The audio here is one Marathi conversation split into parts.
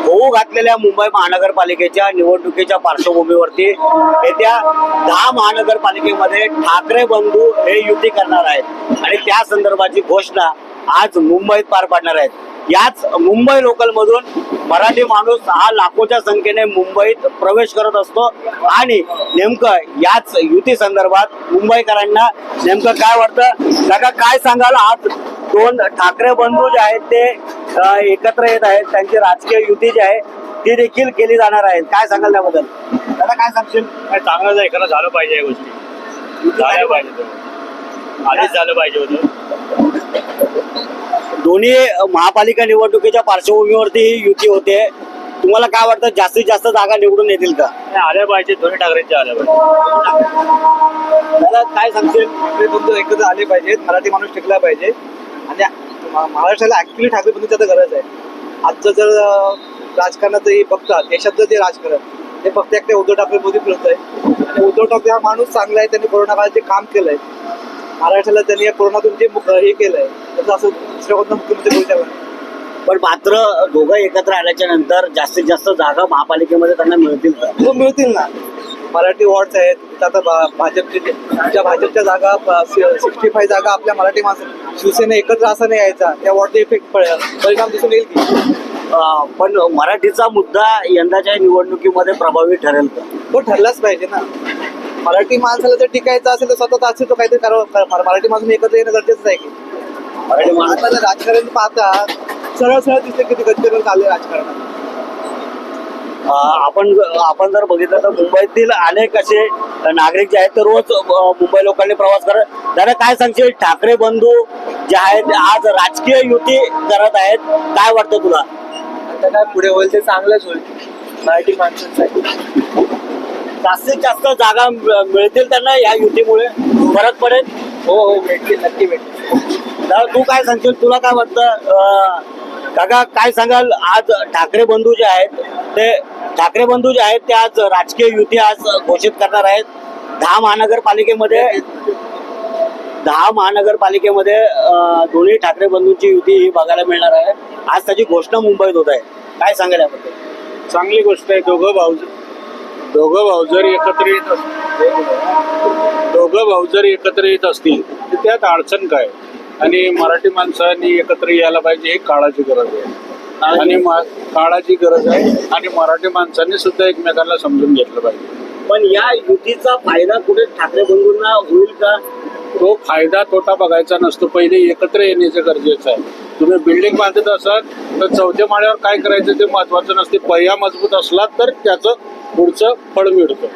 होऊ घातलेल्या मुंबई महानगरपालिकेच्या निवडणुकीच्या पार्श्वभूमीवरती येत्या 10 महानगरपालिकेमध्ये ठाकरे बंधू हे युती करणार आहेत आणि त्या संदर्भाची घोषणा आज मुंबईत पार पाडणार आहेत. याच मुंबई लोकल मधून मराठी माणूस हा लाखोच्या संख्येने मुंबईत प्रवेश करत असतो आणि नेमकं याच युती संदर्भात मुंबईकरांना नेमकं काय वाटतं, काका काय सांगाल? आज दोन ठाकरे बंधू जे आहेत ते एकत्र येत आहेत, त्यांची राजकीय युती जी आहे ती देखील केली जाणार आहे. काय सांगाल त्याबद्दल? दादा काय सांगशील? काय चांगलं एखादं झालं पाहिजे, या गोष्टी झाल्या पाहिजे, आधीच झालं पाहिजे होतं. दोन्ही महापालिका निवडणुकीच्या पार्श्वभूमीवरती ही युती होते. तुम्हाला काय वाटतं, जास्तीत जास्त जागा निवडून येतील का? आल्या पाहिजे, दोन्ही ठाकरेंच्या आल्या पाहिजे. दादा काय सांगशील? ठाकरे बंधू एकत्र आले पाहिजेत, मराठी माणूस टिकला पाहिजे आणि महाराष्ट्राला ऍक्च्युली ठाकरे बंधूची आता गरज आहे. आजचं जर राजकारणाचं हे बघतात, देशातलं जे राजकारण ते फक्त एकट्या उद्धव ठाकरे मोदी फिरत आहे आणि उद्धव ठाकरे हा माणूस चांगला आहे. त्यांनी कोरोना काळात जे काम केलंय, महाराष्ट्राला त्यांनी या कोरोनातून जे हे केलंय त्याचं असं दुसऱ्या कोणत्या मुख्यमंत्री बोलू शकत नाही. पण मात्र दोघं एकत्र आल्याच्या नंतर जास्तीत जास्त जागा महापालिकेमध्ये त्यांना मिळतील का? हो, मिळतील ना. मराठी वॉर्ड्स आहेत तिथं. आता भाजपच्या जागा 65 जागा आपल्या मराठी माणसं शिवसेना एकत्र असं नाही यायचा, त्या वॉर्डचा इफेक्ट परिणाम दिसून येईल की. पण मराठीचा मुद्दा यंदाच्या निवडणुकीमध्ये प्रभावी ठरेल का? तो ठरलाच पाहिजे ना. मराठी माणसाला जर टिकायचं असेल तर स्वतः असेल तो काहीतरी करावं. मराठी माणूस एकत्र येणं गरजेचं आहे की. मराठी माणूस आता राजकारण पाहता सरळ सरळ दिसते किती गच्चीवर चाललंय राजकारणात. आपण जर बघितलं तर मुंबईतील अनेक असे नागरिक जे आहेत ते रोज मुंबई लोकांनी प्रवास करत. दादा काय सांगशील, ठाकरे बंधू जे आहेत आज राजकीय युती करत आहेत, काय वाटतं तुला? आता काय पुढे होईल ते चांगलंच होईल मराठी माणसांसाठी. जास्तीत जास्त जागा मिळतील त्यांना या युतीमुळे? फरक पडेल? हो, भेटतील, नक्की भेटतील. दादा तू काय सांगशील, तुला काय वाटतं? काका काय सांगाल, आज ठाकरे बंधू जे आहेत ते आज राजकीय युती आज घोषित करणार आहेत. 10 महानगरपालिकेमध्ये दोन्ही ठाकरे बंधूंची युती ही बघायला मिळणार आहे. आज त्याची घोषणा मुंबईत होत आहे. काय सांगाल याबद्दल? चांगली गोष्ट आहे. दोघं भाऊ जर एकत्र येत असतील तर त्यात अडचण काय? आणि मराठी माणसांनी एकत्र यायला पाहिजे, ही काळाची गरज आहे आणि काळाची गरज आहे आणि मराठी माणसांनी सुद्धा एकमेकांना समजून घेतलं पाहिजे. पण या युतीचा फायदा कुठे ठाकरे बंधूंना होईल का? तो फायदा तोटा बघायचा नसतो, पहिले एकत्र येण्याचं गरजेचं आहे. तुम्ही बिल्डिंग बांधत असाल तर 4थ्या माळ्यावर काय करायचं ते महत्वाचं नसते. पहिया मजबूत असला तर त्याचं पुढचं फळ मिळतं.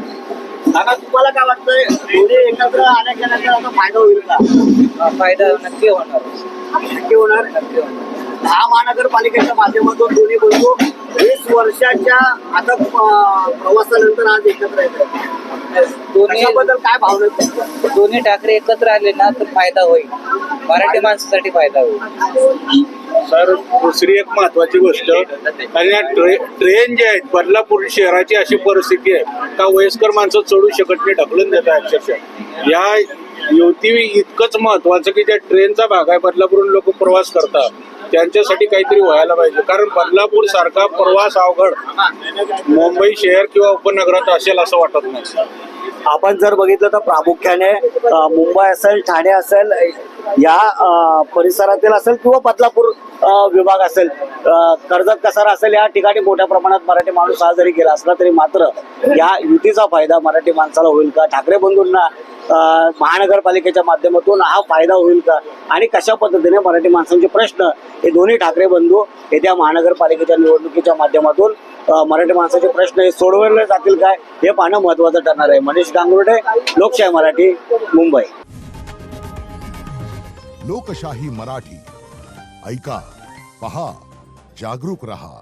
आता तुम्हाला काय वाटतंय, दोन्ही एकत्र आल्यानंतर आता फायदा होईल का? फायदा नक्की होणार. नक्की होणार. 10 महानगरपालिकेच्या माध्यमातून दोन्ही बंधू 20 वर्षाच्या आता प्रवासानंतर आज एकत्र येतात. दोन्हीबद्दल काय भावना आहेत? दोन्ही ठाकरे एकत्र आले ना तर फायदा होईल, मराठी माणसासाठी फायदा होईल. सर, दुसरी एक महत्वाची गोष्ट, आणि ट्रेन जे आहेत बदलापूर शहराची अशी परिस्थिती आहे का वयस्कर माणसं चढू शकत नाही, ढकलून देत आहे अक्षरशः. या युती इतकंच महत्वाचं की ज्या ट्रेनचा भाग आहे बदलापूरून लोक प्रवास करतात त्यांच्यासाठी काहीतरी व्हायला पाहिजे. कारण बदलापूर सारखा प्रवास अवघड मुंबई शहर किंवा उपनगरात असेल असं वाटत नाही. आपण जर बघितलं तर प्रामुख्याने मुंबई असेल, ठाणे असेल, या परिसरातील असेल किंवा बदलापूर विभाग असेल, कर्जत कसारा असेल, या ठिकाणी मोठ्या प्रमाणात मराठी माणूस हा जरी गेला असला तरी मात्र या युतीचा फायदा मराठी माणसाला होईल का? ठाकरे बंधूंना महानगरपालिकेच्या माध्यमातून हा फायदा होईल का? आणि कशा पद्धतीने मराठी माणसांचे प्रश्न हे दोन्ही ठाकरे बंधू येत्या महानगरपालिकेच्या निवडणुकीच्या माध्यमातून मराठी माणसाचे प्रश्न हे सोडवले जातील काय, हे पाहणं महत्वाचं ठरणार आहे. मनीष गांगुर्डे, लोकशाही मराठी, मुंबई. लोकशाही मराठी, ऐका, पहा, जागरूक रहा.